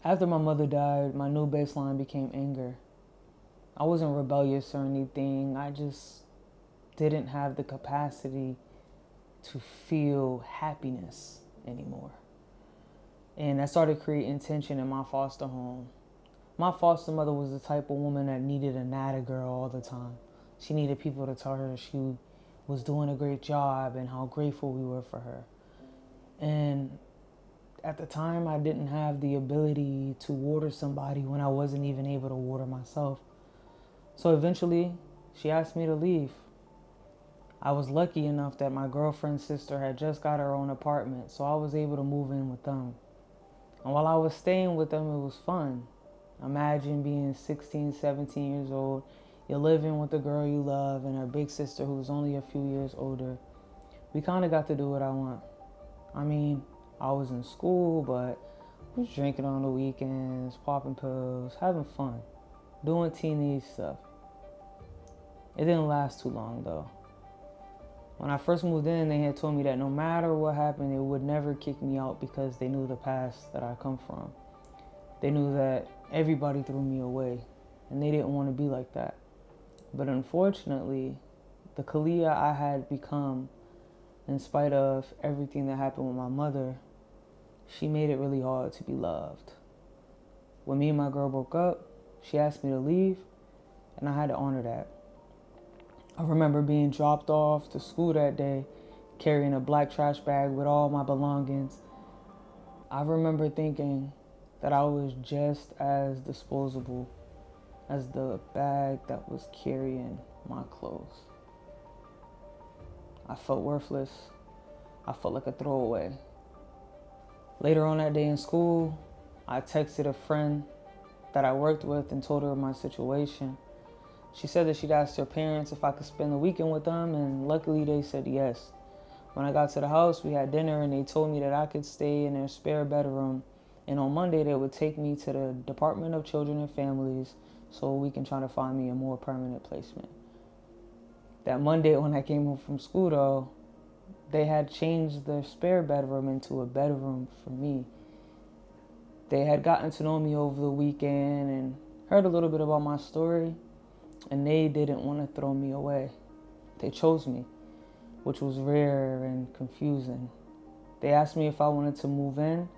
After my mother died, my new baseline became anger. I wasn't rebellious or anything. I just didn't have the capacity to feel happiness anymore. And that started creating tension in my foster home. My foster mother was the type of woman that needed a nada girl all the time. She needed people to tell her she was doing a great job and how grateful we were for her. And at the time, I didn't have the ability to water somebody when I wasn't even able to water myself. So eventually, she asked me to leave. I was lucky enough that my girlfriend's sister had just got her own apartment, so I was able to move in with them. And while I was staying with them, it was fun. Imagine being 16, 17 years old. You're living with the girl you love and her big sister who's only a few years older. We kind of got to do what I want. I mean, I was in school, but I was drinking on the weekends, popping pills, having fun, doing teenage stuff. It didn't last too long though. When I first moved in, they had told me that no matter what happened, they would never kick me out because they knew the past that I come from. They knew that everybody threw me away, and they didn't want to be like that. But unfortunately, the Kalia I had become, in spite of everything that happened with my mother, she made it really hard to be loved. When me and my girl broke up, she asked me to leave, and I had to honor that. I remember being dropped off to school that day, carrying a black trash bag with all my belongings. I remember thinking that I was just as disposable as the bag that was carrying my clothes. I felt worthless. I felt like a throwaway. Later on that day in school, I texted a friend that I worked with and told her my situation. She said that she'd asked her parents if I could spend the weekend with them, and luckily they said yes. When I got to the house, we had dinner and they told me that I could stay in their spare bedroom, and on Monday they would take me to the Department of Children and Families so we can try to find me a more permanent placement. That Monday when I came home from school though, they had changed their spare bedroom into a bedroom for me. They had gotten to know me over the weekend and heard a little bit about my story, and they didn't want to throw me away. They chose me, which was rare and confusing. They asked me if I wanted to move in,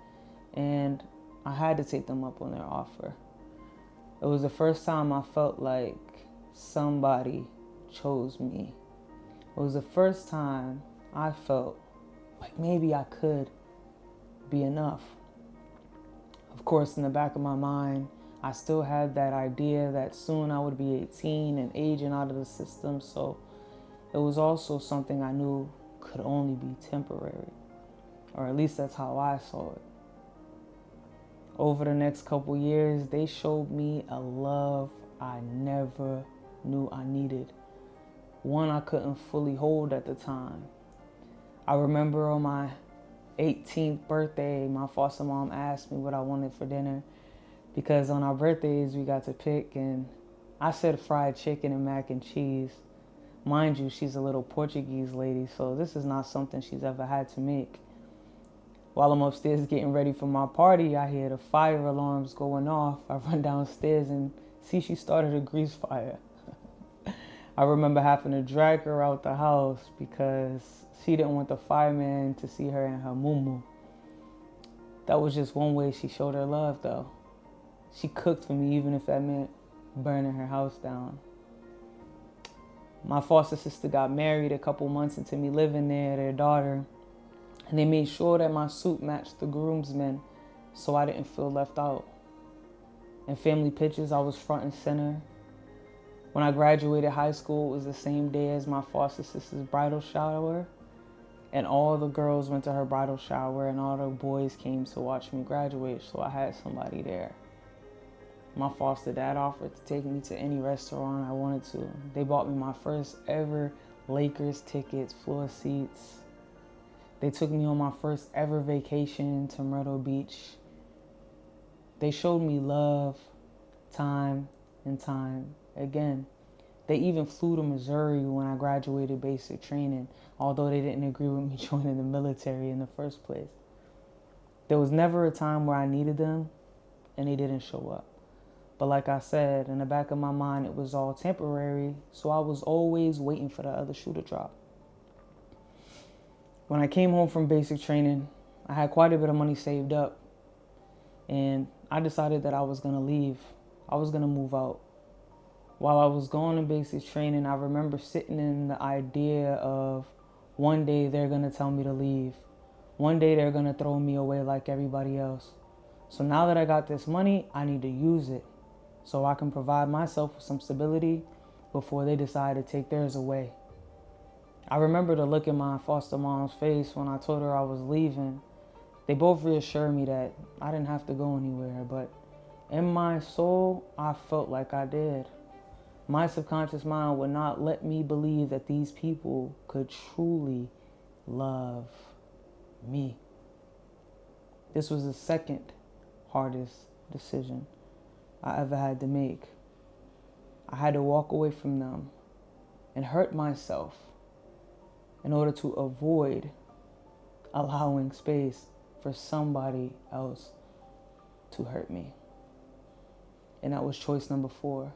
and I had to take them up on their offer. It was the first time I felt like somebody chose me. It was the first time I felt like maybe I could be enough. Of course, in the back of my mind, I still had that idea that soon I would be 18 and aging out of the system, so it was also something I knew could only be temporary, or at least that's how I saw it. Over the next couple years, they showed me a love I never knew I needed, one I couldn't fully hold at the time. I remember on my 18th birthday, my foster mom asked me what I wanted for dinner because on our birthdays we got to pick, and I said fried chicken and mac and cheese. Mind you, she's a little Portuguese lady, so this is not something she's ever had to make. While I'm upstairs getting ready for my party, I hear the fire alarms going off. I run downstairs and see she started a grease fire. I remember having to drag her out the house because she didn't want the fireman to see her in her muumuu. That was just one way she showed her love though. She cooked for me even if that meant burning her house down. My foster sister got married a couple months into me living there, their daughter, and they made sure that my suit matched the groomsmen so I didn't feel left out. In family pictures, I was front and center. When I graduated high school, it was the same day as my foster sister's bridal shower, and all the girls went to her bridal shower and all the boys came to watch me graduate, so I had somebody there. My foster dad offered to take me to any restaurant I wanted to. They bought me my first ever Lakers tickets, floor seats. They took me on my first ever vacation to Myrtle Beach. They showed me love time and time again. They even flew to Missouri when I graduated basic training, although they didn't agree with me joining the military in the first place. There was never a time where I needed them, and they didn't show up. But like I said, in the back of my mind, it was all temporary. So I was always waiting for the other shoe to drop. When I came home from basic training, I had quite a bit of money saved up. And I decided that I was going to leave. I was going to move out. While I was going to basic training, I remember sitting in the idea of one day they're going to tell me to leave. One day they're going to throw me away like everybody else. So now that I got this money, I need to use it so I can provide myself with some stability before they decide to take theirs away. I remember the look in my foster mom's face when I told her I was leaving. They both reassured me that I didn't have to go anywhere, but in my soul, I felt like I did. My subconscious mind would not let me believe that these people could truly love me. This was the second hardest decision I ever had to make. I had to walk away from them and hurt myself in order to avoid allowing space for somebody else to hurt me. And that was choice number 4.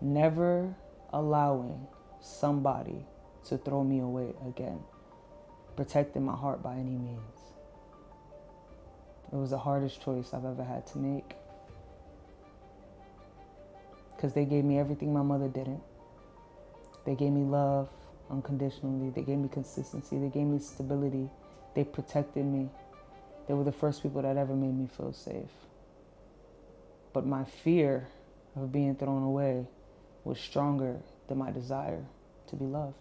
Never allowing somebody to throw me away again. Protecting my heart by any means. It was the hardest choice I've ever had to make. Because they gave me everything my mother didn't. They gave me love unconditionally. They gave me consistency. They gave me stability. They protected me. They were the first people that ever made me feel safe. But my fear of being thrown away was stronger than my desire to be loved.